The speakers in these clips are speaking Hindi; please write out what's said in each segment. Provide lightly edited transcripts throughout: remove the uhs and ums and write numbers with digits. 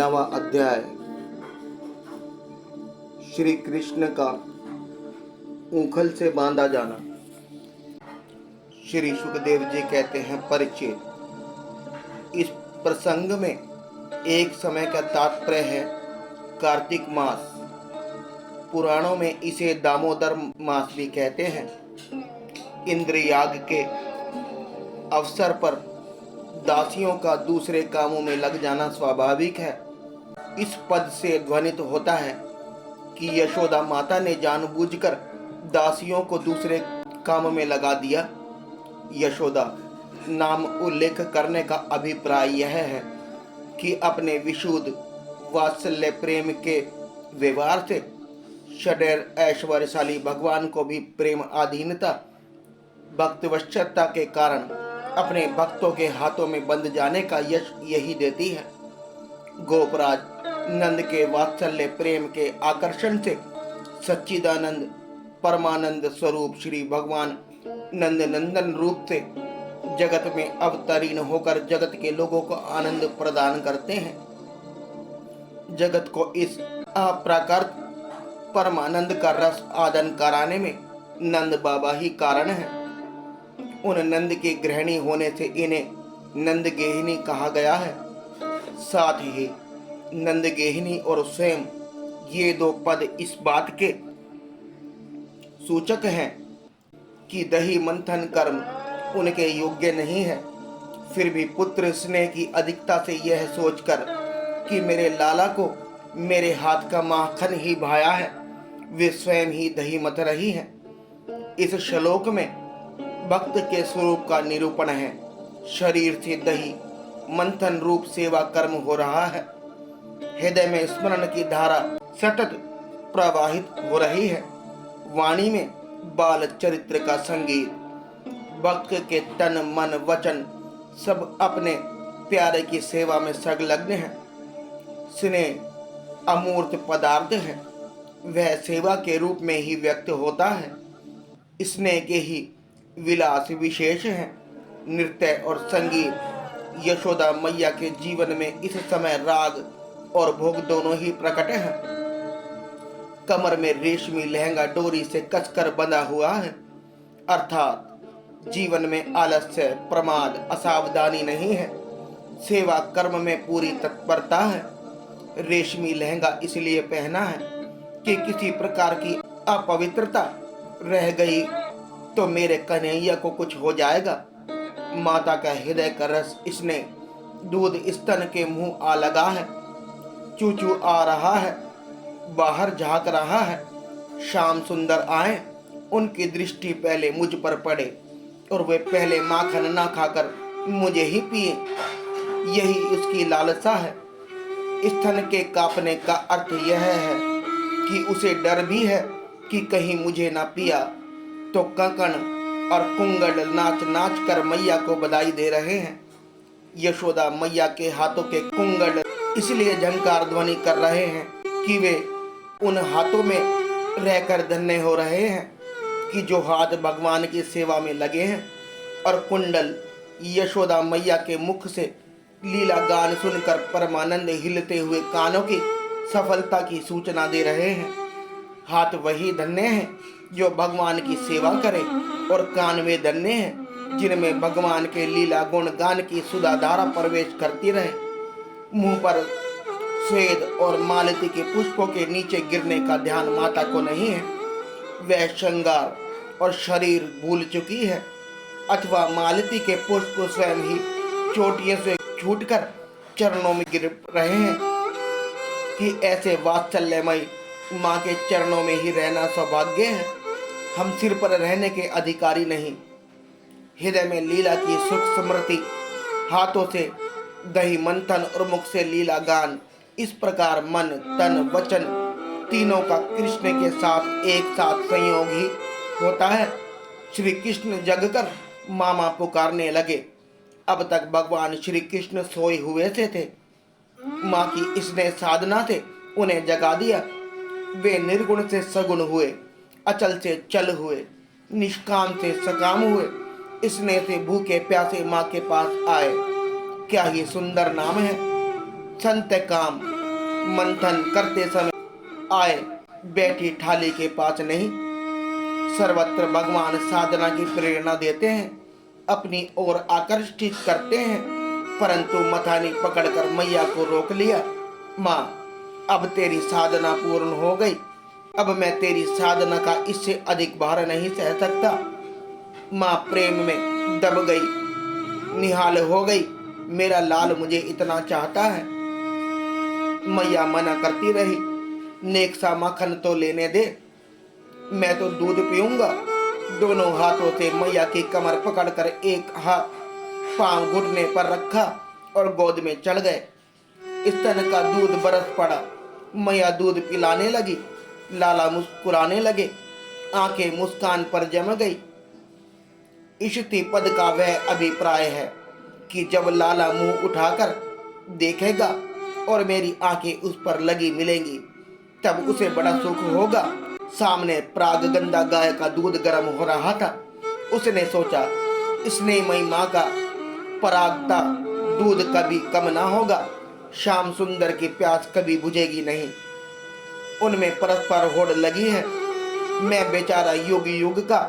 नवा अध्याय। श्री कृष्ण का ऊखल से बांधा जाना। श्री सुखदेव जी कहते हैं, परिचय। इस प्रसंग में एक समय का तात्पर्य है कार्तिक मास। पुराणों में इसे दामोदर मास भी कहते हैं। इंद्र याग के अवसर पर दासियों का दूसरे कामों में लग जाना स्वाभाविक है। इस पद से ध्वनित होता है कि यशोदा माता ने जानबूझकर दासियों को दूसरे काम में लगा दिया। यशोदा नाम उल्लेख करने का अभिप्राय यह है कि अपने विशुद्ध वात्सल्य प्रेम के व्यवहार से षडैर ऐश्वर्यशाली भगवान को भी प्रेम अधीनता भक्तवश्यता के कारण अपने भक्तों के हाथों में बंध जाने का यश यही देती है। गोपराज नंद के वात्सल्य प्रेम के आकर्षण से सच्चिदानंद परमानंद स्वरूप श्री भगवान नंद नंदन रूप से जगत में अवतरीन होकर जगत के लोगों को आनंद प्रदान करते हैं। जगत को इस अप्राकृत परमानंद का रस आदन कराने में नंद बाबा ही कारण है। उन नंद के गृहिणी होने से इन्हें नंद गेहिनी कहा गया है। साथ ही नंद गेहिनी और स्वयं ये दो पद इस बात के सूचक हैं कि दही मंथन कर्म उनके योग्य नहीं है। फिर भी पुत्र स्नेह की अधिकता से यह सोचकर कि मेरे लाला को मेरे हाथ का माखन ही भाया है, वे स्वयं ही दही मथ रही है। इस श्लोक में भक्त के स्वरूप का निरूपण है। शरीर से दही मंथन रूप सेवा कर्म हो रहा है। हृदय में स्मरण की धारा सतत प्रवाहित हो रही है। वाणी में बाल चरित्र का संगीत। भक्त के तन मन वचन सब अपने प्यारे की सेवा में संलग्न है। स्नेह अमूर्त पदार्थ है, वह सेवा के रूप में ही व्यक्त होता है। स्नेह के ही विलास विशेष है। नृत्य और संगीत यशोदा मैया के जीवन में इस समय राग और भोग दोनों ही प्रकट हैं। कमर में रेशमी लहंगा डोरी से कसकर बंधा हुआ है, अर्थात जीवन में आलस्य प्रमाद असावधानी नहीं है। सेवा कर्म में पूरी तत्परता है। रेशमी लहंगा इसलिए पहना है कि किसी प्रकार की अपवित्रता रह गई तो मेरे कन्हैया को कुछ हो जाएगा। माता का हृदय का रस इसने दूध स्तन के मुंह आ लगा है। चूचू आ रहा है, बाहर झांक रहा है। शाम सुंदर आए, उनकी दृष्टि पहले मुझ पर पड़े और वे पहले माखन ना खाकर मुझे ही पिए, यही उसकी लालसा है। स्तन के कांपने का अर्थ यह है कि उसे डर भी है कि कहीं मुझे ना पिया तो कंकण और कुंगड़ नाच नाच कर मैया को बधाई दे रहे हैं। यशोदा मैया के हाथों के कुंगड़ इसलिए झंकार ध्वनि कर रहे हैं कि वे उन हाथों में रहकर धन्य हो रहे हैं कि जो हाथ भगवान की सेवा में लगे हैं। और कुंडल यशोदा मैया के मुख से लीला गान सुनकर परमानंद हिलते हुए कानों की सफलता की सूचना दे रहे हैं। हाथ वही धन्य हैं जो भगवान की सेवा करे और कान वे धन्य हैं जिनमें भगवान के लीला गुण गान की सुधा धारा प्रवेश करती रहे। मुंह पर स्वेद और मालती के पुष्पों के नीचे गिरने का ध्यान माता को नहीं है। वह श्रृंगार और शरीर भूल चुकी है, अथवा मालती के पुष्प स्वयं ही चोटियों से छूटकर चरणों में गिर रहे हैं कि ऐसे वात्सल्यमय माँ के चरणों में ही रहना सौभाग्य है। हम सिर पर रहने के अधिकारी नहीं। हृदय में लीला की सुख स्मृति, हाथों से दही मंथन और मुख से लीला गान, इस प्रकार मन तन वचन तीनों का कृष्ण के साथ एक साथ संयोग ही होता है। श्री कृष्ण जगकर मामा पुकारने लगे। अब तक भगवान श्री कृष्ण सोए हुए थे। माँ की स्नेह साधना से उन्हें जगा दिया। वे निर्गुण से सगुण हुए, अचल से चल हुए, निष्काम से सकाम हुए। स्नेह से भूखे प्यासे माँ के पास आए। क्या ही सुंदर नाम है। संत काम मंथन करते समय आए बैठी थाली के पास नहीं। सर्वत्र भगवान साधना की प्रेरणा देते हैं, अपनी ओर आकर्षित करते हैं, परंतु मथानी पकड़कर मैया को रोक लिया। माँ, अब तेरी साधना पूर्ण हो गई, अब मैं तेरी साधना का इससे अधिक भार नहीं सह सकता। माँ प्रेम में दब गई, निहाल हो गई। मेरा लाल मुझे इतना चाहता है। मैया मना करती रही, नेक सा माखन तो लेने दे, मैं तो दूध पीऊंगा। दोनों हाथों से मैया की कमर पकड़कर एक हाथ पांव घुटने पर रखा और गोद में चढ़ गए। स्तन का दूध बरस पड़ा। मैया दूध पिलाने लगी। लाला मुस्कुराने लगे, आंखें मुस्कान पर जम गई। इष्टि पद का वह अभिप्राय है कि जब लाला मुंह उठाकर देखेगा और मेरी आंखें उस पर लगी मिलेंगी, तब उसे बड़ा सुख होगा। सामने प्राग गंदा गाय का दूध गर्म हो रहा था। उसने सोचा, स्नेहमयी माँ का परागता दूध कभी कम ना होगा, श्याम सुंदर की प्यास कभी बुझेगी नहीं। उनमें परस्पर होड़ लगी है। मैं बेचारा युग युग का,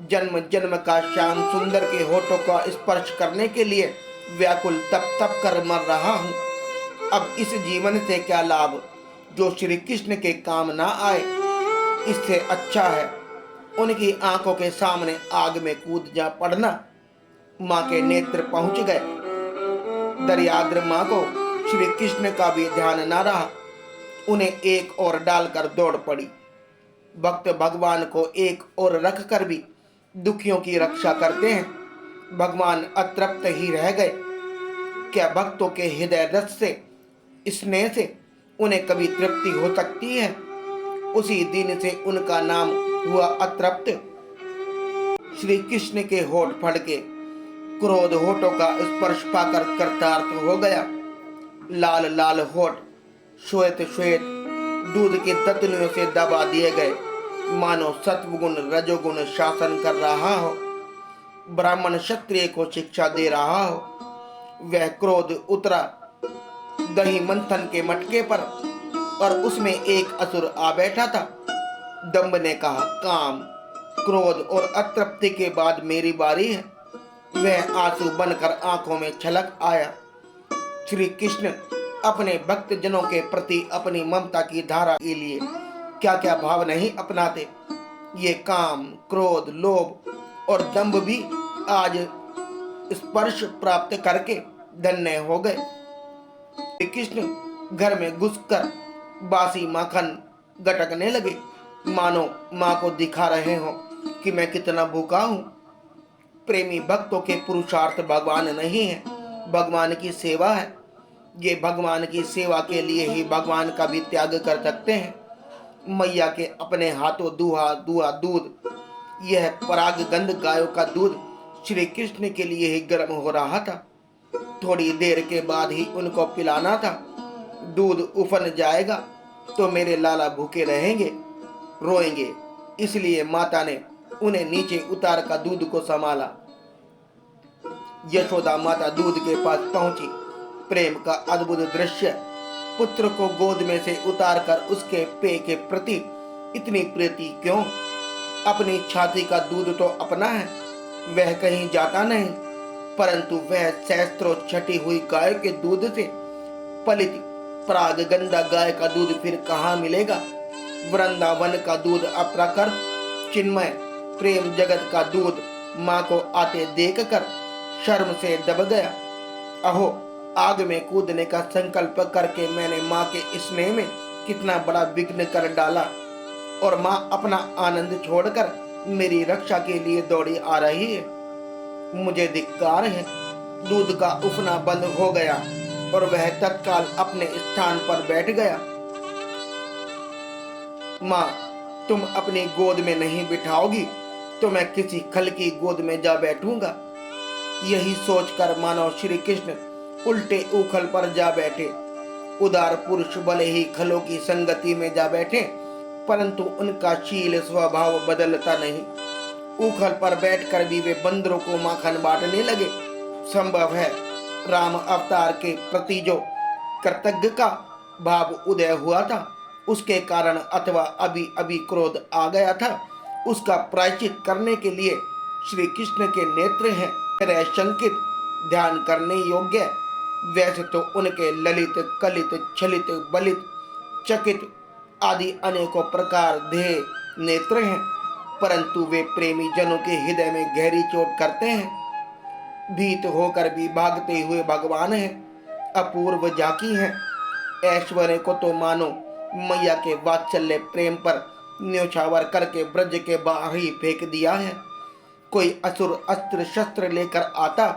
जन्म जन्म का श्याम सुंदर के होठों का स्पर्श करने के लिए व्याकुल तप तप कर मर रहा हूँ। अब इस जीवन से क्या लाभ जो श्री कृष्ण के काम ना आए। इससे अच्छा है उनकी आंखों के सामने आग में कूद जा पड़ना। माँ के नेत्र पहुंच गए। दरियाद्र माँ को श्री कृष्ण का भी ध्यान ना रहा। उन्हें एक ओर डालकर दौड़ पड़ी। भक्त भगवान को एक ओर रखकर भी दुखियों की रक्षा करते हैं। भगवान अतृप्त ही रह गए। क्या भक्तों के हृदय रस से, स्नेह से उन्हें कभी तृप्ति हो सकती है? उसी दिन से उनका नाम हुआ अतृप्त। श्री कृष्ण के होठ फड़के, क्रोध होठों का स्पर्श पाकर कृतार्थ हो गया। लाल लाल होठ श्वेत श्वेत दूध के ततलियों से दबा दिए गए, मानो सत्वगुण रजोगुण शासन कर रहा हो, ब्राह्मण क्षत्रिय को शिक्षा दे रहा हो। वह क्रोध उतरा दही मंथन के मटके पर और उसमें एक असुर आ बैठा था। दंभ ने कहा, काम, क्रोध और अतृप्ति के बाद मेरी बारी है। वह आंसू बनकर आंखों में छलक आया। श्री कृष्ण अपने भक्त जनों के प्रति अपनी ममता की धारा के लिए क्या क्या भाव नहीं अपनाते। ये काम, क्रोध, लोभ और दंभ भी आज स्पर्श प्राप्त करके धन्य हो गए। श्री कृष्ण घर में घुसकर बासी माखन गटकने लगे, मानो माँ को दिखा रहे हो कि मैं कितना भूखा हूँ। प्रेमी भक्तों के पुरुषार्थ भगवान नहीं है, भगवान की सेवा है। ये भगवान की सेवा के लिए ही भगवान का भी त्याग कर सकते हैं। मैया के अपने हाथों दुहा दुआ दूध, यह पराग गंध गायों का दूध श्री कृष्ण के लिए ही गर्म हो रहा था। थोड़ी देर के बाद ही उनको पिलाना था। दूध उफन जाएगा तो मेरे लाला भूखे रहेंगे, रोएंगे। इसलिए माता ने उन्हें नीचे उतार कर दूध को संभाला। यशोदा माता दूध के पास पहुंची। प्रेम का अद्भुत दृश्य। पुत्र को गोद में से उतारकर उसके पेय के प्रति इतनी प्रीति क्यों? अपनी छाती का दूध तो अपना है, वह कहीं जाता नहीं, परंतु वह सहस्त्रों छटी हुई गाय के दूध से पलित प्राग गंदा गाय का दूध फिर कहाँ मिलेगा? वृंदावन का दूध अप्रकृत चिन्मय प्रेम जगत का दूध माँ को आते देखकर शर्म से दब गया। अहो, आग में कूदने का संकल्प करके मैंने माँ के स्नेह में कितना बड़ा विघ्न कर डाला और माँ अपना आनंद छोड़कर मेरी रक्षा के लिए दौड़ी आ रही है। मुझे धिक्कार है। दूध का उफना बंद हो गया और वह तत्काल अपने स्थान पर बैठ गया। माँ, तुम अपनी गोद में नहीं बिठाओगी तो मैं किसी खल की गोद में जा बैठूंगा। यही सोचकर मानो श्री कृष्ण उल्टे उखल पर जा बैठे। उदार पुरुष भले ही खलों की संगति में जा बैठे, परंतु उनका शील स्वभाव बदलता नहीं। उखल पर बैठकर भी वे बंदरों को माखन बांटने लगे। संभव है राम अवतार के प्रति जो कृतज्ञ का भाव उदय हुआ था, उसके कारण अथवा अभी अभी क्रोध आ गया था, उसका प्रायश्चित करने के लिए श्री कृष्ण के नेत्र हैं हृदय शंकित, ध्यान करने योग्य। वैसे तो उनके ललित कलित छलित बलित चकित आदि अनेकों प्रकार देह नेत्र हैं, परंतु वे प्रेमी जनों के हृदय में गहरी चोट करते हैं। भीत होकर भी भागते हुए भगवान हैं, अपूर्व झांकी हैं। ऐश्वर्य को तो मानो मैया के वात्सल्य प्रेम पर न्योछावर करके ब्रज के बाहर ही फेंक दिया है। कोई असुर अस्त्र शस्त्र लेकर आता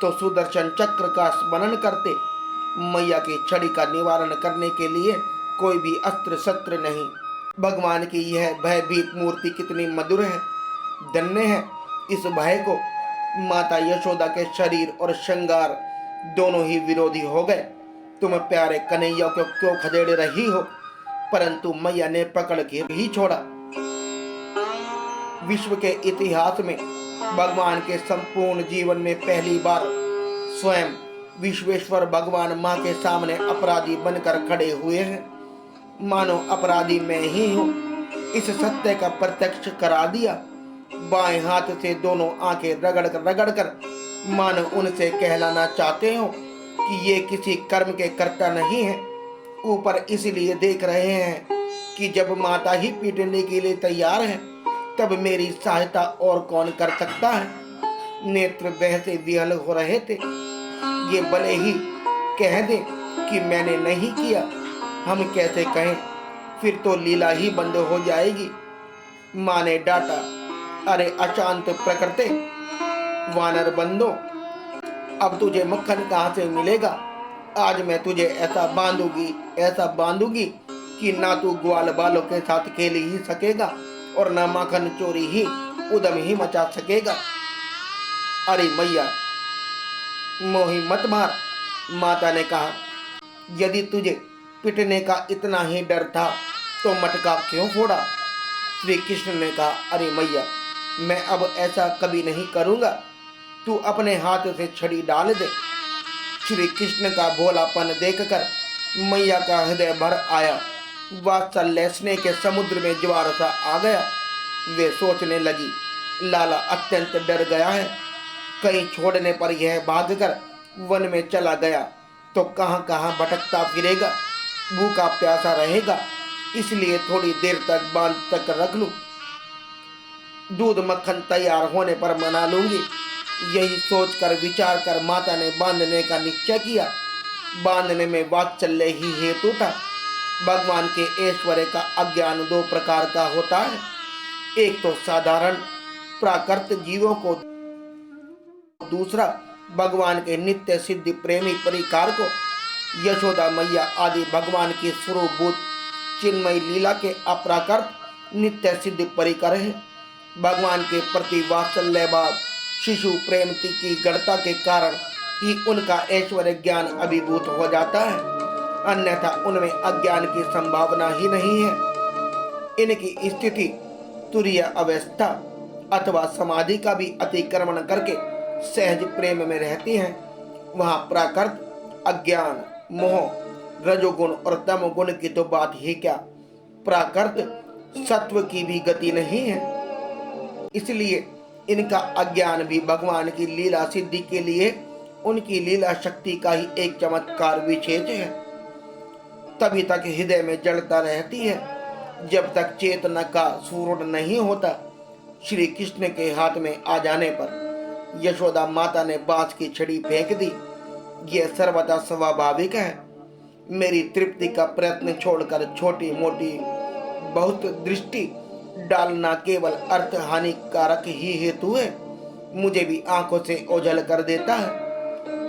तो सुदर्शन चक्र का स्मरण करते। मैया की छड़ी का निवारण करने के लिए कोई भी अस्त्र शस्त्र नहीं। भगवान की यह भयभीत मूर्ति कितनी मधुर है, धन्य है। इस भय को माता यशोदा के शरीर और श्रृंगार दोनों ही विरोधी हो गए। तुम प्यारे कन्हैया को क्यों खदेड़ रही हो, परंतु मैया ने पकड़ के ही छोड़ा। विश्व के इतिहास में भगवान के संपूर्ण जीवन में पहली बार स्वयं विश्वेश्वर भगवान मां के सामने अपराधी बनकर खड़े हुए हैं। मानो अपराधी मैं ही हूं, इस सत्य का प्रत्यक्ष करा दिया। बाएं हाथ से दोनों आंखें रगड़ कर मानो उनसे कहलाना चाहते हो कि ये किसी कर्म के कर्ता नहीं है, ऊपर इसलिए देख रहे हैं कि जब माता ही पीटने के लिए तैयार है तब मेरी सहायता और कौन कर सकता है। नेत्र बहसे विहल हो रहे थे। ये भले ही कह दे कि मैंने नहीं किया, हम कैसे कहें, फिर तो लीला ही बंद हो जाएगी। माँ ने डांटा, अरे अशांत प्रकृति, वानर बंदो, अब तुझे मक्खन कहाँ से मिलेगा। आज मैं तुझे ऐसा बांधूंगी कि ना तू ग्वाल बालों के साथ खेल ही सकेगा और ना माखन चोरी ही उदम ही मचा सकेगा। अरे मैया, मोही मत मार। माता ने कहा, यदि तुझे पिटने का इतना ही डर था तो मटका क्यों फोड़ा। श्री कृष्ण ने कहा, अरे मैया, मैं अब ऐसा कभी नहीं करूंगा, तू अपने हाथ से छड़ी डाल दे। श्री कृष्ण का भोलापन देखकर मैया का हृदय भर आया। वात्सल्य स्नेह के समुद्र में ज्वार सा आ गया। वे सोचने लगी, लाला अत्यंत डर गया है, कहीं छोड़ने पर यह भागकर वन में चला गया तो कहां कहां भटकता फिरेगा, भूखा प्यासा रहेगा, इसलिए थोड़ी देर तक बांध तक रख लूं, दूध मक्खन तैयार होने पर मना लूंगी। यही सोचकर विचार कर माता ने बांधने का निश्चय किया। बांधने में वात्सल्य ही हेतु था। भगवान के ऐश्वर्य का अज्ञान दो प्रकार का होता है, एक तो साधारण प्राकृत जीवों को, दूसरा भगवान के नित्य सिद्धि प्रेमी परिकार को। यशोदा मैया आदि भगवान की स्वरूपभूत चिन्मयी लीला के अप्राकृत नित्य सिद्ध परिकर है। भगवान के प्रति वात्सल्य भाव शिशु प्रेम की गढ़ता के कारण ही उनका ऐश्वर्य ज्ञान अभिभूत हो जाता है, अन्यथा उनमें अज्ञान की संभावना ही नहीं है। इनकी स्थिति तुरीय अवस्था अथवा समाधि का भी अतिक्रमण करके सहज प्रेम में रहती हैं। वहाँ प्राकृत अज्ञान मोह रजोगुण और तमोगुण की तो बात ही क्या, प्राकृत सत्व की भी गति नहीं है। इसलिए इनका अज्ञान भी भगवान की लीला सिद्धि के लिए उनकी लीला शक्ति का ही एक चमत्कार विशेष है। तभी तक हृदय में जड़ता रहती है जब तक चेतना का स्फुरण नहीं होता। श्री कृष्ण के हाथ में आ जाने पर यशोदा माता ने बांस की छड़ी फेंक दी। यह सर्वथा स्वाभाविक है। मेरी तृप्ति का प्रयत्न छोड़कर छोटी मोटी बहुत दृष्टि डालना केवल अर्थ हानिकारक ही हेतु है। मुझे भी आंखों से ओझल कर देता है,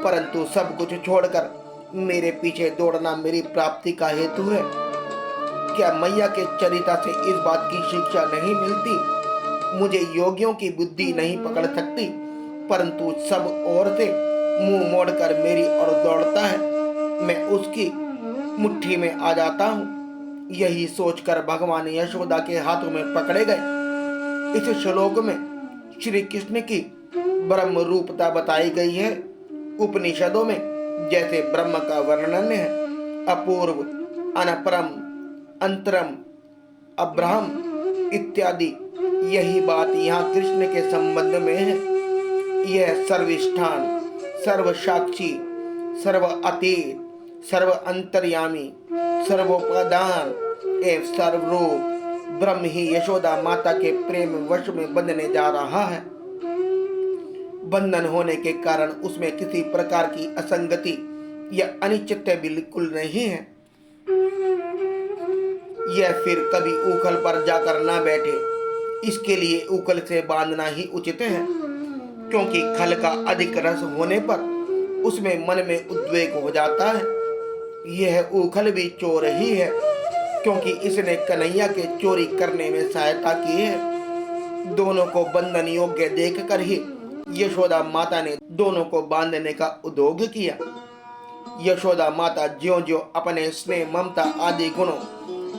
परंतु सब कुछ छोड़कर मेरे पीछे दौड़ना मेरी प्राप्ति का हेतु है। क्या मैया के चरिता से इस बात की शिक्षा नहीं मिलती? मुझे योगियों की बुद्धि नहीं पकड़ सकती, परंतु सब ओर से मुंह मोड़कर मेरी ओर दौड़ता है, मैं उसकी मुट्ठी में आ जाता हूँ। यही सोचकर भगवान यशोदा के हाथों में पकड़े गए। इस श्लोक में श्री कृष्ण की ब्रह्म रूपता बताई गई है। उपनिषदों में जैसे ब्रह्म का वर्णन है, अपूर्व अनपरम, अंतरम, अब्राहम इत्यादि। यही बात यहाँ कृष्ण के संबंध में है। यह सर्विष्ठान, सर्वसाक्षी, सर्व अतीत, सर्व अंतर्यामी, सर्वोपादान एवं सर्वरूप ब्रह्म ही यशोदा माता के प्रेम वश में बंधने जा रहा है। बंधन होने के कारण उसमें किसी प्रकार की असंगति या अनिश्चितता बिल्कुल नहीं है। यह फिर कभी उखल पर जाकर ना बैठे, इसके लिए उखल से बांधना ही उचित है, क्योंकि खल का अधिक रस होने पर उसमें मन में उद्वेग हो जाता है। यह उखल भी चोर ही है, क्योंकि इसने कन्हैया के चोरी करने में सहायता की है। दोनों को बंधन योग्य देखकर ही यशोदा माता ने दोनों को बांधने का उद्योग किया। यशोदा माता ज्यों ज्यों अपने स्नेह, ममता आदि गुणों,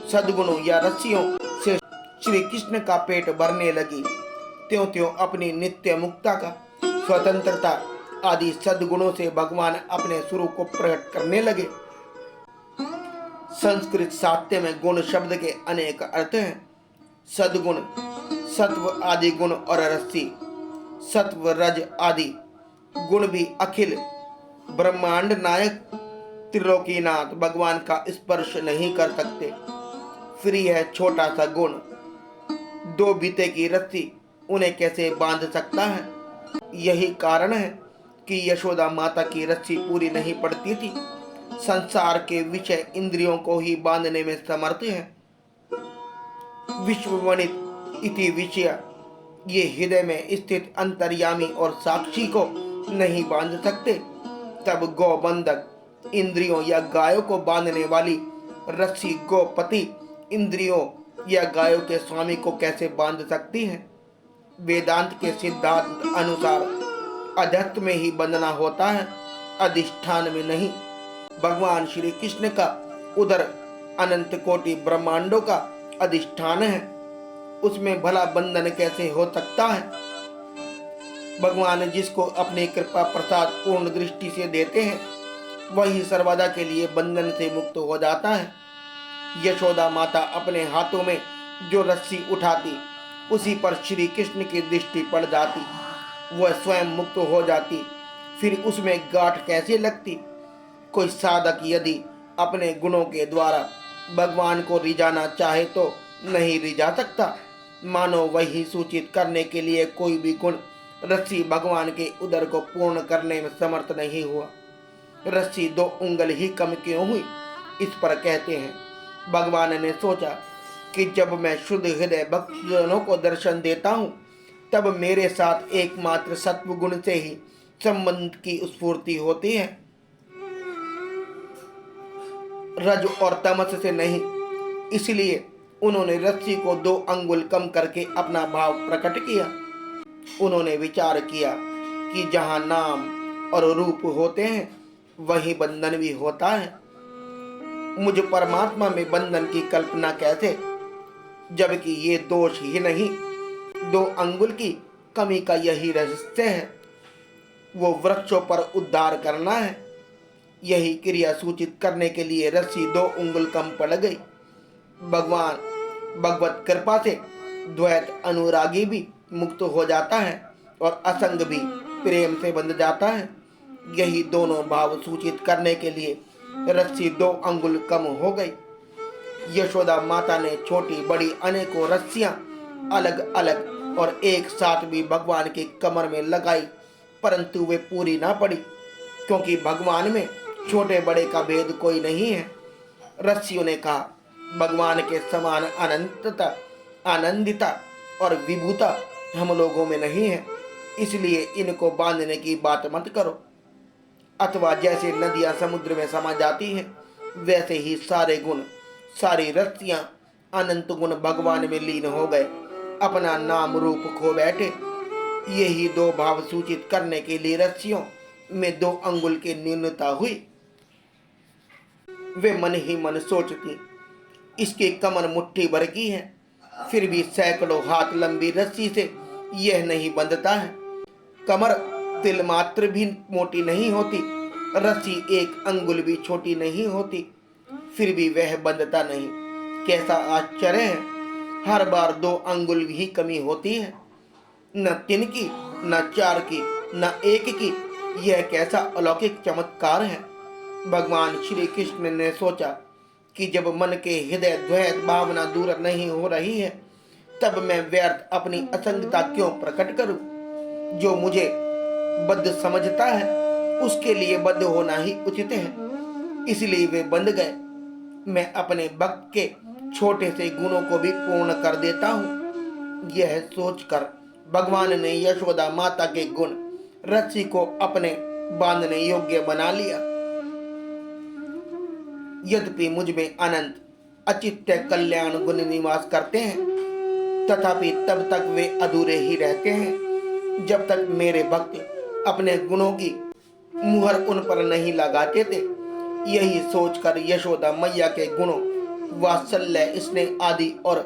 सद्गुणों या रस्सियों से श्री कृष्ण का पेट भरने लगी, त्यों त्यों अपनी नित्य मुक्ता का, स्वतंत्रता आदि सद्गुणों से भगवान अपने स्वरूप को प्रकट करने लगे। संस्कृत साहित्य में गुण शब्द के अनेक अर्थ हैं। सद्गुण, सत्व आदि गुण और रस्सी, सत्व रज आदि गुण भी अखिल ब्रह्मांड नायक त्रिलोकीनाथ भगवान का स्पर्श नहीं कर सकते। फिर यह छोटा सा गुण, दो बीते की रस्सी, उन्हें कैसे बांध सकता है? यही कारण है कि यशोदा माता की रस्सी पूरी नहीं पड़ती थी। संसार के विषय इंद्रियों को ही बांधने में समर्थ है। विश्ववणित इति विषय, ये हृदय में स्थित अंतर्यामी और साक्षी को नहीं बांध सकते। तब गौबंधक इंद्रियों या गायों को बांधने वाली रस्सी गोपति इंद्रियों या गायों के स्वामी को कैसे बांध सकती है? वेदांत के सिद्धांत अनुसार अध्यात्म में ही बंधना होता है, अधिष्ठान में नहीं। भगवान श्री कृष्ण का उदर अनंत कोटि ब्रह्मांडों का अधिष्ठान है, उसमें भला बंधन कैसे हो सकता है? भगवान जिसको अपनी कृपा प्रसाद पूर्ण दृष्टि से देते हैं, वही सर्वदा के लिए बंधन से मुक्त हो जाता है। यशोदा माता अपने हाथों में जो रस्सी उठाती, उसी पर श्री कृष्ण की दृष्टि पड़ जाती, वह स्वयं मुक्त हो जाती। फिर उसमें गांठ कैसे लगती? कोई साधक यदि अपने गुणों के द्वारा भगवान को रिझाना चाहे तो नहीं रिझा सकता। मानो वही सूचित करने के लिए कोई भी गुण रस्सी भगवान के उदर को पूर्ण करने में समर्थ नहीं हुआ। रस्सी 2 उंगल ही कम क्यों हुई? इस पर कहते हैं, भगवान ने सोचा कि जब मैं शुद्ध हृदय भक्तजनों को दर्शन देता हूँ, तब मेरे साथ एकमात्र सत्व गुण से ही संबंध की स्फूर्ति होती है, रज और तमस से नहीं। इसलिए उन्होंने रस्सी को 2 अंगुल कम करके अपना भाव प्रकट किया। उन्होंने विचार किया कि जहाँ नाम और रूप होते हैं, वहीं बंधन भी होता है। मुझ परमात्मा में बंधन की कल्पना कैसे, जबकि ये दोष ही नहीं, 2 अंगुल की कमी का यही रहस्य है। वो वृक्षों पर उद्धार करना है। यही क्रिया सूचित करने के लिए रस्सी 2 उंगल कम पड़ गई। भगवान भगवत कृपा से द्वैत अनुरागी भी मुक्त हो जाता है और असंग भी प्रेम से बंध जाता है। यही दोनों भाव सूचित करने के लिए रस्सी 2 अंगुल कम हो गई। यशोदा माता ने छोटी बड़ी अनेकों रस्सियां अलग अलग और एक साथ भी भगवान की कमर में लगाई, परंतु वे पूरी ना पड़ी, क्योंकि भगवान में छोटे बड़े का भेद कोई नहीं है। रस्सियों ने कहा, भगवान के समान अनंतता, आनंदिता और विभूता हम लोगों में नहीं है, इसलिए इनको बांधने की बात मत करो। अथवा जैसे नदियां समुद्र में समा जाती हैं, वैसे ही सारे गुण, सारी रस्सियां अनंत गुण भगवान में लीन हो गए, अपना नाम रूप खो बैठे। यही 2 भाव सूचित करने के लिए रस्सियों में 2 अंगुल की न्यूनता हुई। वे मन ही मन सोचती, इसकी कमर मुट्ठी भर की है, फिर भी सैकड़ों हाथ लंबी रस्सी से यह नहीं बंधता है। कमर तिल मात्र भी मोटी नहीं होती, रस्सी 1 अंगुल भी छोटी नहीं होती, फिर भी वह बंधता नहीं। कैसा आश्चर्य है, हर बार 2 अंगुल ही कमी होती है, न 3 की, न 4 की, न 1 की। यह कैसा अलौकिक चमत्कार है। भगवान श्री कृष्ण ने सोचा कि जब मन के हृदय द्वैत भावना दूर नहीं हो रही है, तब मैं व्यर्थ अपनी असंगता क्यों प्रकट करूं। जो मुझे बद्ध समझता है, उसके लिए बद्ध होना ही उचित है, इसलिए वे बंध गए। मैं अपने भक्त के छोटे से गुणों को भी पूर्ण कर देता हूँ। यह सोचकर भगवान ने यशोदा माता के गुण रस्सी को अपने बांधने योग्य बना लिया। यद्यपि मुझ में अनंत अचित्य कल्याण गुण निवास करते हैं, तथापि तब तक वे अधूरे ही रहते हैं जब तक मेरे भक्त अपने गुणों की मुहर उन पर नहीं लगाते थे। यही सोचकर यशोदा मैया के गुणों, वात्सल्य, स्नेह आदि और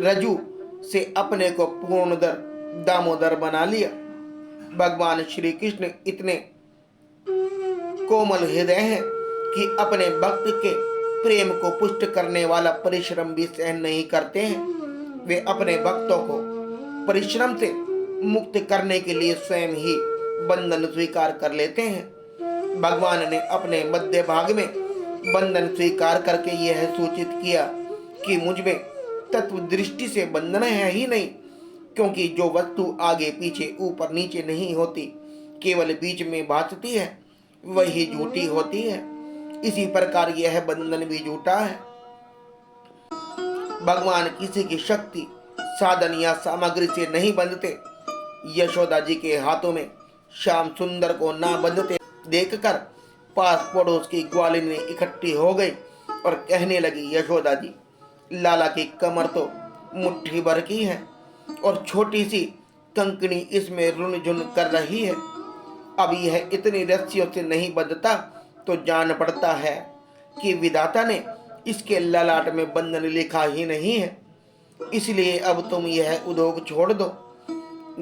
रजू से अपने को पूर्णोदर दामोदर बना लिया। भगवान श्री कृष्ण इतने कोमल हृदय हैं कि अपने भक्त के प्रेम को पुष्ट करने वाला परिश्रम भी सहन नहीं करते हैं। वे अपने भक्तों को परिश्रम से मुक्त करने के लिए स्वयं ही बंधन स्वीकार कर लेते हैं। भगवान ने अपने मध्य भाग में बंधन स्वीकार करके यह सूचित किया कि मुझ में तत्व दृष्टि से बंधन है ही नहीं, क्योंकि जो वस्तु आगे पीछे ऊपर नीचे नहीं होती, केवल बीच में भासती है, वही झूठी होती है। इसी प्रकार यह बंधन भी झूठा है। भगवान किसी की शक्ति, साधन या सामग्री से नहीं बंधते। यशोदा जी के हाथों में श्याम सुंदर को ना बंधते देखकर पास पड़ोस की ग्वालिनी इकट्ठी हो गई और कहने लगी, यशोदा जी, लाला की कमर तो मुट्ठी भर की है और छोटी सी कंकनी इसमें रुन झुन कर रही है। अब यह इतनी रस्सियों से नहीं बंधता तो जान पड़ता है कि विधाता ने इसके ललाट में बंधन लिखा ही नहीं है, इसलिए अब तुम यह उद्योग छोड़ दो।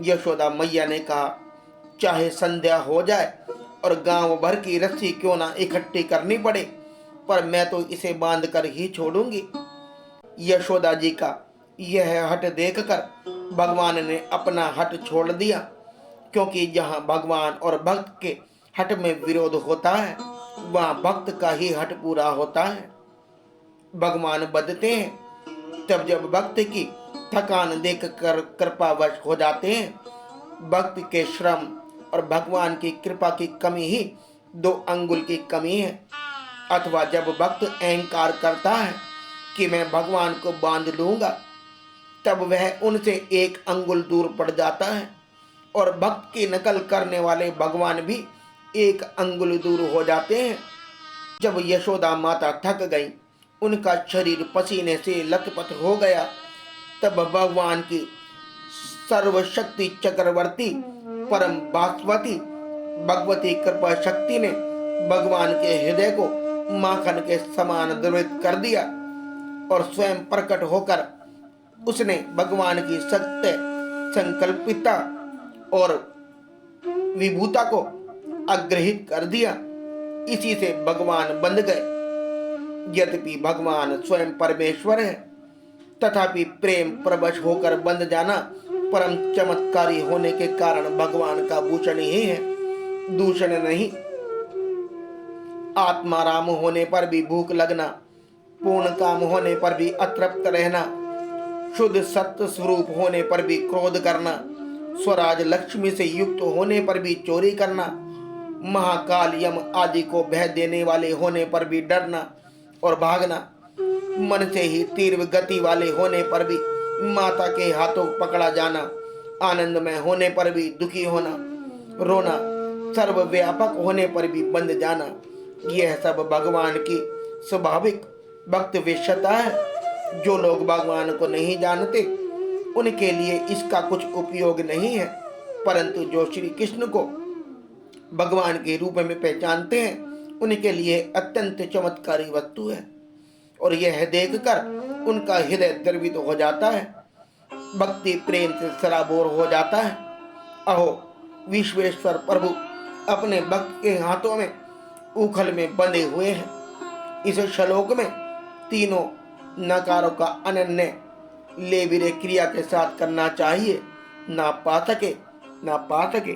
यशोदा मैया ने कहा, चाहे संध्या हो जाए और गांव भर की रस्सी क्यों ना इकट्ठी करनी पड़े, पर मैं तो इसे बांध कर ही छोड़ूंगी। यशोदा जी का यह हट देखकर भगवान ने अपना हट छोड़ दिया, क्योंकि जहां भगवान और भक्त के हट में विरोध होता है, वहां भक्त का ही हट पूरा होता है। भगवान बदते हैं तब जब भक्त की थकान देखकर कृपावश हो जाते हैं। भक्त के श्रम और भगवान की कृपा की कमी ही 2 अंगुल की कमी है। अथवा जब भक्त अहंकार करता है कि मैं भगवान को बांध लूंगा, तब वह उनसे 1 अंगुल दूर पड़ जाता है और भक्त की नकल करने वाले भगवान भी 1 अंगुल दूर हो जाते हैं। जब यशोदा माता थक गई, उनका शरीर पसीने से लथपथ हो गया, तब भगवान की सर्वशक्ति चक्रवर्ती परम बासवती भगवती कृपा शक्ति ने भगवान के हृदय को माखन के समान द्रवित कर दिया और स्वयं प्रकट होकर उसने भगवान की सत्य संकल्पिता और विभूता को अग्रहित कर दिया। इसी से भगवान बंध गए। यद्यपि भगवान स्वयं परमेश्वर है, तथापि प्रेम प्रवश होकर बंध जाना परम चमत्कारी होने के कारण भगवान का भूषण ही है, दूषण नहीं। आत्माराम होने पर भी भूख लगना, पूर्ण काम होने पर भी अतृप्त रहना, शुद्ध सत्य स्वरूप होने पर भी क्रोध करना, स्वराज लक्ष्मी से युक्त होने पर भी चोरी करना, महाकाल यम आदि को भय देने वाले होने पर भी डरना और भागना, मन से ही तीव्र गति वाले होने पर भी माता के हाथों पकड़ा जाना, आनंदमय होने पर भी दुखी होना, रोना, सर्वव्यापक होने पर भी बंध जाना, यह सब भगवान की स्वाभाविक भक्त विशेषता है। जो लोग भगवान को नहीं जानते उनके लिए इसका कुछ उपयोग नहीं है, परंतु जो श्री कृष्ण को भगवान के रूप में पहचानते हैं उनके लिए अत्यंत चमत्कारी वस्तु है और यह देखकर उनका हृदय द्रवित हो जाता है, भक्ति प्रेम से सराबोर हो जाता है। अहो विश्वेश्वर प्रभु अपने भक्त के हाथों में उखल में बंधे हुए हैं, इस श्लोक में तीनों नकारों का अनन्य ले विरे क्रिया के साथ करना चाहिए। ना पा सके, ना पा सके,